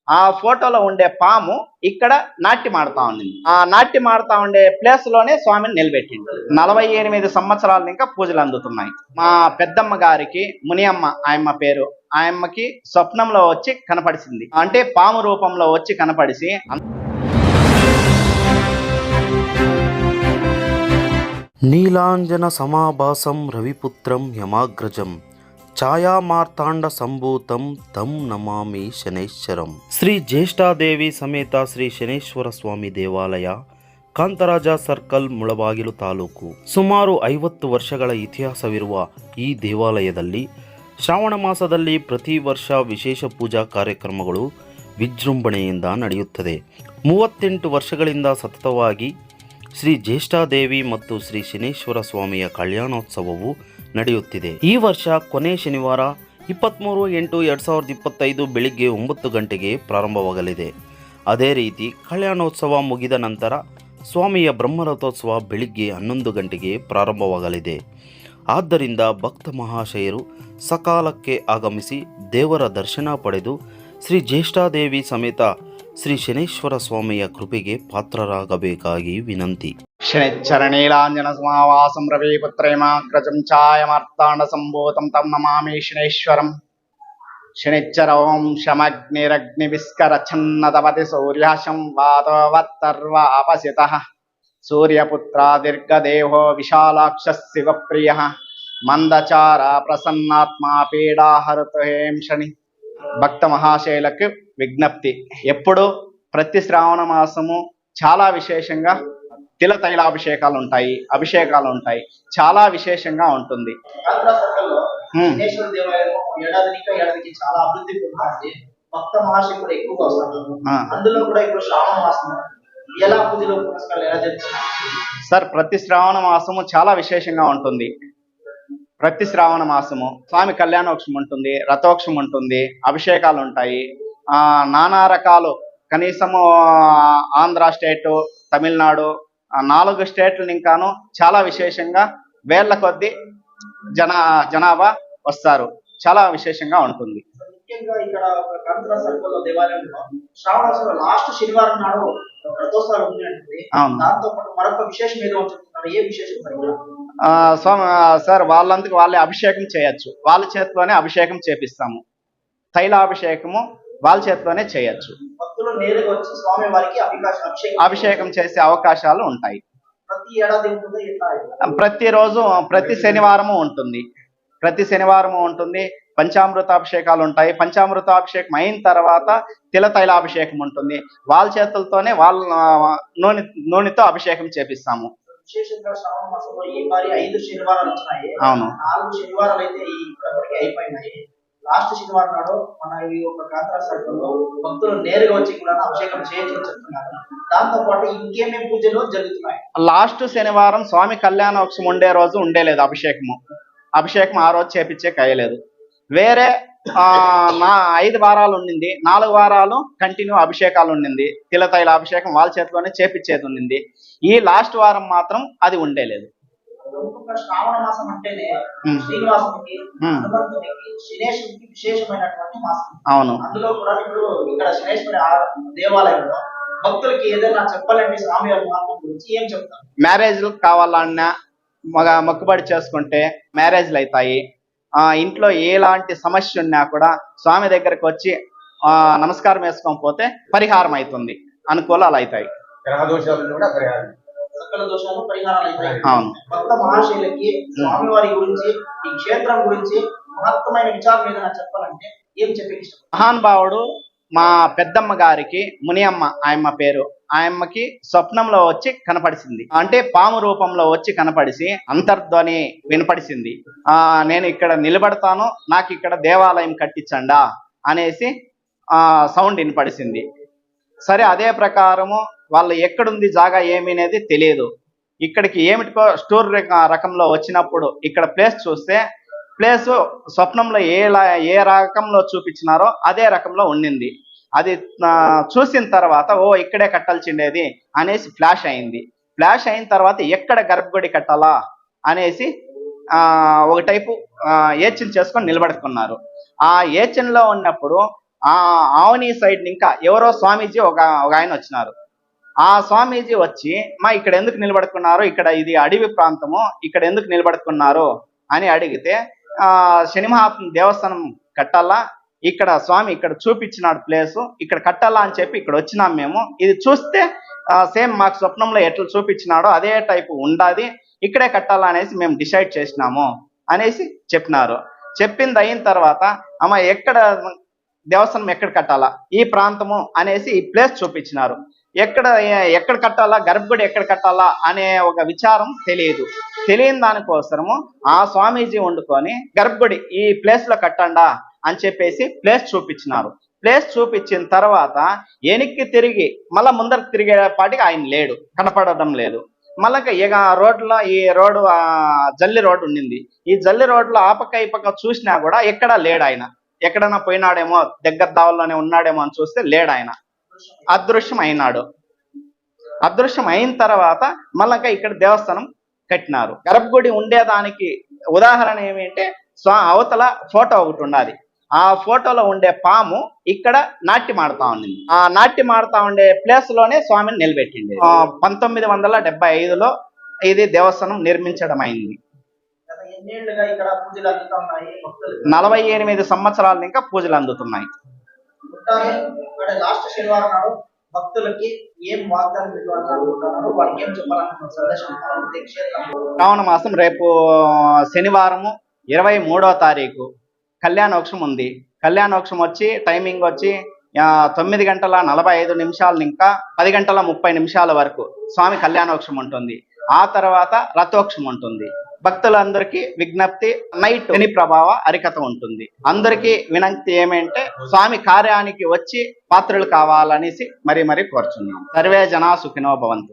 ఆ ఫోటోలో ఉండే పాము ఇక్కడ నాట్యం ఆడుతా ఉండింది. ఆ నాట్యం ఆడుతా ఉండే ప్లేస్ లోనే స్వామిని నిలబెట్టింది. 48 సంవత్సరాలు ఇంకా పూజలు అందుతున్నాయి. మా పెద్దమ్మ గారికి మునియమ్మ ఆయమ్మ పేరు, ఆయమ్మకి స్వప్నంలో వచ్చి కనపడిసింది. అంటే పాము రూపంలో వచ్చి కనపడిసి నీలాంజన సమాభాసం రవిపుత్రం యమాగ్రజం ఛాయామార్తాండ సంభూతం తం నమామి శనైశ్వరం. శ్రీ జ్యేష్ఠాదేవి సమేత శ్రీ ಶನೇಶ್ವರ ಸ್ವಾಮಿ ದೇವಾಲಯ, ಕಾಂತರಾಜ ಸರ್ಕಲ್, ಮುಳಬಾಗಿಲು ತಾಲೂಕು. ಸುಮಾರು 50 ವರ್ಷಗಳ ಇತಿಹಾಸವಿರುವ ಈ ದೇವಾಲಯದಲ್ಲಿ ಶ್ರಾವಣ ಮಾಸದಲ್ಲಿ ಪ್ರತಿ ವರ್ಷ ವಿಶೇಷ ಪೂಜಾ ಕಾರ್ಯಕ್ರಮಗಳು ವಿಜೃಂಭಣೆಯಿಂದ ನಡೆಯುತ್ತದೆ. 38 ವರ್ಷಗಳಿಂದ ಸತತವಾಗಿ ಶ್ರೀ ಜ್ಯೇಷ್ಠಾದೇವಿ ಮತ್ತು ಶ್ರೀ ಶನೇಶ್ವರ ಸ್ವಾಮಿಯ ಕಲ್ಯಾಣೋತ್ಸವವು ನಡೆಯುತ್ತಿದೆ. ಈ ವರ್ಷ ಕೊನೆ ಶನಿವಾರ 23/8/2025 ಬೆಳಿಗ್ಗೆ 9 ಗಂಟೆಗೆ ಪ್ರಾರಂಭವಾಗಲಿದೆ. ಅದೇ ರೀತಿ ಕಲ್ಯಾಣೋತ್ಸವ ಮುಗಿದ ನಂತರ ಸ್ವಾಮಿಯ ಬ್ರಹ್ಮರಥೋತ್ಸವ ಬೆಳಿಗ್ಗೆ 11 ಗಂಟೆಗೆ ಪ್ರಾರಂಭವಾಗಲಿದೆ. ಆದ್ದರಿಂದ ಭಕ್ತ ಮಹಾಶಯರು ಸಕಾಲಕ್ಕೆ ಆಗಮಿಸಿ ದೇವರ ದರ್ಶನ ಪಡೆದು ಶ್ರೀ ಜ್ಯೇಷ್ಠಾದೇವಿ ಸಮೇತ ಶ್ರೀ ಶನೇಶ್ವರ ಸ್ವಾಮಿಯ ಕೃಪೆಗೆ ಪಾತ್ರರಾಗಬೇಕಾಗಿ ವಿನಂತಿ. శనిచ్చరణీలాంజన సమావాసం రవిపుత్రేమాగ్రజం ఛాయమార్తాండ సంభూతం తం నమామి శనేశ్వరం. శనిచ్చర ఓం శమగ్నిరగ్ని విస్కరఛన్నతపతి సూర్యాశం వాతోవత్తర్వాపసితః సూర్యపుత్ర దీర్ఘదేహో విశాలాక్ష శివప్రియ మందచార ప్రసన్నాత్మా పీడాహరుతు హేం శని. భక్త మహాశయులకు విజ్ఞప్తి, ఎప్పుడు ప్రతి శ్రావణ మాసము చాలా విశేషంగా తిల తైలాభిషేకాలు ఉంటాయి, అభిషేకాలు ఉంటాయి, చాలా విశేషంగా ఉంటుంది. చాలా అభివృద్ధి పొందుతుంది. భక్త మహాశయులు కూడా ఎక్కువగా వస్తారు. అందులో కూడా ఇప్పుడు శ్రావణ మాసం ఎలా పూజలు పునస్కారాలు ఎలా జరుగుతాయి సార్? ప్రతి శ్రావణ మాసము చాలా విశేషంగా ఉంటుంది. ప్రతి శ్రావణ మాసము స్వామి కళ్యాణోత్సవం ఉంటుంది, రథోత్సవం ఉంటుంది, అభిషేకాలు ఉంటాయి. నానా రకాలు, కనీసము ఆంధ్ర స్టేటు, తమిళనాడు 4 స్టేట్లను ఇంకాను చాలా విశేషంగా వేళ్ల కొద్దీ జనాభా వస్తారు. చాలా విశేషంగా ఉంటుంది. ముఖ్యంగా ఇక్కడ కాంతరాజ్ సర్కిల్ దేవాలయంలో శ్రావణ లాస్ట్ శనివారం నాడు రథోత్సవం ఉంది. దాంతో పాటు మరొక విశేషం ఏదో చెప్తున్నారు. ఏ విశేషం సార్? వాళ్ళందుకు వాళ్ళే అభిషేకం చేయొచ్చు, వాళ్ళ చేతిలోనే అభిషేకం చేపిస్తాము. తైలాభిషేకము వాళ్ళ చేతిలోనే చేయొచ్చు. భక్తులు నేరుగా వచ్చి స్వామి వారికి అభిషేకం చేసే అవకాశాలు ఉంటాయి. ప్రతి ఏడాది ఉంటుంది, ప్రతిరోజు ప్రతి శనివారము ఉంటుంది. ప్రతి శనివారము ఉంటుంది. పంచామృతాభిషేకాలు ఉంటాయి. పంచామృతాభిషేకం అయిన తర్వాత తిల తైలాభిషేకం ఉంటుంది. వాళ్ళ చేతులతోనే వాళ్ళ నూనెతో అభిషేకం చేపిస్తాము. విశేషంగా శ్రావణ మాసంలో ఈ వారి 5 శనివారాలు వచ్చినాయి. అవును, 4 శనివారాలు అయితే ఇప్పటికే అయిపోయినాయి. లాస్ట్ శనివారం నాడు మన ఈ ఒక కాంతరాజ్ సర్కిల్లో భక్తులు నేరుగా వచ్చి కూడా అభిషేకం చేయొచ్చు చెప్తున్నారు. దాంతో పాటు ఇంకేమేమి పూజలు జరుగుతున్నాయి? లాస్ట్ శనివారం స్వామి కళ్యాణోత్సవం ఉండే రోజు ఉండేలేదు అభిషేకం ఆ రోజు చేపించే కయ్యలేదు. వేరే 5 వారాలు ఉండింది, 4 వారాలు కంటిన్యూ అభిషేకాలు ఉండింది. తిల తైల అభిషేకం వాళ్ళ చేతిలోనే చేపించేది ఉండింది. ఈ లాస్ట్ వారం మాత్రం అది ఉండేలేదు. శ్రావణ మాసం అంటేనే శ్రీనివాసునికి, హనుమంతునికి, శనేశ్వరునికి విశేషమైనటువంటి మాసం. అవును. అందులో కూడా ఇప్పుడు ఇక్కడ శనేశ్వరి దేవాలయంలో భక్తులకి ఏదైనా చెప్పాలంటే స్వామి వారి మహత్వం గురించి ఏం చెప్తారు? మ్యారేజ్లు కావాలన్నా మొక్కుబడి చేసుకుంటే మ్యారేజ్లు అవుతాయి. ఇంట్లో ఎలాంటి సమస్య ఉన్నా కూడా స్వామి దగ్గరకు వచ్చి నమస్కారం వేసుకొని పోతే పరిహారం అవుతుంది, అనుకూలాలు అవుతాయి. సకల దోషాలు పరిహారాలు అవుతాయి. అవును. భక్త మహాశయులకి స్వామి వారి గురించి, ఈ క్షేత్రం గురించి మహత్తమైన విచారం ఏదైనా చెప్పాలంటే ఏం చెప్పే ఇష్టం? మహానుభావుడు మా పెద్దమ్మ గారికి మునియమ్మ ఆయమ్మ పేరు, ఆయమ్మకి స్వప్నంలో వచ్చి కనపడిసింది. అంటే పాము రూపంలో వచ్చి కనపడిసి అంతర్ధ్వని వినపడిసింది. నేను ఇక్కడ నిలబడతాను, నాకు ఇక్కడ దేవాలయం కట్టించండా అనేసి సౌండ్ వినపడిసింది. సరే, అదే ప్రకారము వాళ్ళు ఎక్కడుంది జాగా ఏమి అనేది తెలియదు. ఇక్కడికి ఏమిటికో స్టోర్ రకంలో వచ్చినప్పుడు ఇక్కడ ప్లేస్ చూస్తే ప్లేస్ స్వప్నంలో ఏ రకంలో చూపించినారో అదే రకంలో ఉండింది. అది చూసిన తర్వాత ఇక్కడే కట్టాల్సిండేది అనేసి ఫ్లాష్ అయింది. ఫ్లాష్ అయిన తర్వాత ఎక్కడ గర్భగుడి కట్టాలా అనేసి ఒక టైపు ఏచన్ చేసుకొని నిలబడుకున్నారు. ఆ ఏచన్లో ఉన్నప్పుడు ఆ ఆవని సైడ్ ఇంకా ఎవరో స్వామీజీ ఒక ఆయన వచ్చినారు. ఆ స్వామీజీ వచ్చి మా ఇక్కడ ఎందుకు నిలబడుకున్నారు, ఇక్కడ ఇది అడవి ప్రాంతము, ఇక్కడ ఎందుకు నిలబడుకున్నారు అని అడిగితే శని మహాత్మ దేవస్థానం కట్టాలా, ఇక్కడ స్వామి ఇక్కడ చూపించినాడు ప్లేసు, ఇక్కడ కట్టాలా అని చెప్పి ఇక్కడ వచ్చినాం మేము. ఇది చూస్తే సేమ్ మాకు స్వప్నంలో ఎట్లా చూపించినాడో అదే టైపు ఉండాది, ఇక్కడే కట్టాలా అనేసి మేము డిసైడ్ చేసినాము అనేసి చెప్పినారు. చెప్పింది అయిన తర్వాత అమ్మ ఎక్కడ దేవస్థానం ఎక్కడ కట్టాలా, ఈ ప్రాంతము అనేసి ఈ ప్లేస్ చూపించినారు. ఎక్కడ కట్టాలా, గర్భగుడి ఎక్కడ కట్టాలా అనే ఒక విచారం తెలియని దానికోసము ఆ స్వామీజీ వండుకొని గర్భగుడి ఈ ప్లేస్ లో కట్టండా అని చెప్పేసి ప్లేస్ చూపించినారు. ప్లేస్ చూపించిన తర్వాత వెనక్కి తిరిగి మళ్ళా ముందరకు తిరిగేపాటికి ఆయన లేడు, కనపడడం లేదు. మళ్ళా ఇక రోడ్లో ఈ రోడ్డు జల్లి రోడ్డు ఉండింది. ఈ జల్లి రోడ్లో ఆ పక్క ఈ పక్క చూసినా కూడా ఎక్కడా లేడు ఆయన. ఎక్కడన్నా పోయినాడేమో, దగ్గర దావల్లోనే ఉన్నాడేమో అని చూస్తే లేడు ఆయన, అదృశ్యం అయినాడు. అదృశ్యం అయిన తర్వాత మళ్ళా ఇక్కడ దేవస్థానం కట్టినారు. గర్భగుడి ఉండేదానికి ఉదాహరణ ఏమిటంటే అవతల ఫోటో ఒకటి ఉండాలి. ఆ ఫోటోలో ఉండే పాము ఇక్కడ నాట్యం ఆడుతా ఉండింది. ఆ నాట్యం ఆడుతా ఉండే ప్లేస్ లోనే స్వామిని నిలబెట్టింది. 1975లో ఇది దేవస్థానం నిర్మించడం అయింది. 48 సంవత్సరాల ఇంకా పూజలు అందుతున్నాయి. లాస్ట్ శనివారం నాడు భక్తులకి ఏం వాగ్దానం ఇవ్వాలనుకుంటున్నారు, వాళ్ళకి ఏం చెప్పాలనుకుంటున్నారు? శ్రావణ మాసం రేపు శనివారము 23వ తారీఖు కళ్యాణోత్సవం ఉంది. కళ్యాణోత్సవం వచ్చి టైమింగ్ వచ్చి 9:45 ఇంకా 10:30 వరకు స్వామి కళ్యాణోత్సవం ఉంటుంది. ఆ తర్వాత రథోత్సవం ఉంటుంది. భక్తులందరికీ విజ్ఞప్తి, నైట్ శని ప్రభావ హరికథ ఉంటుంది. అందరికీ వినంతి ఏమంటే స్వామి కార్యానికి వచ్చి పాత్రలు కావాలనేసి మరీ కోరుచున్నాం. సర్వే జనా సుఖినో భవంతు.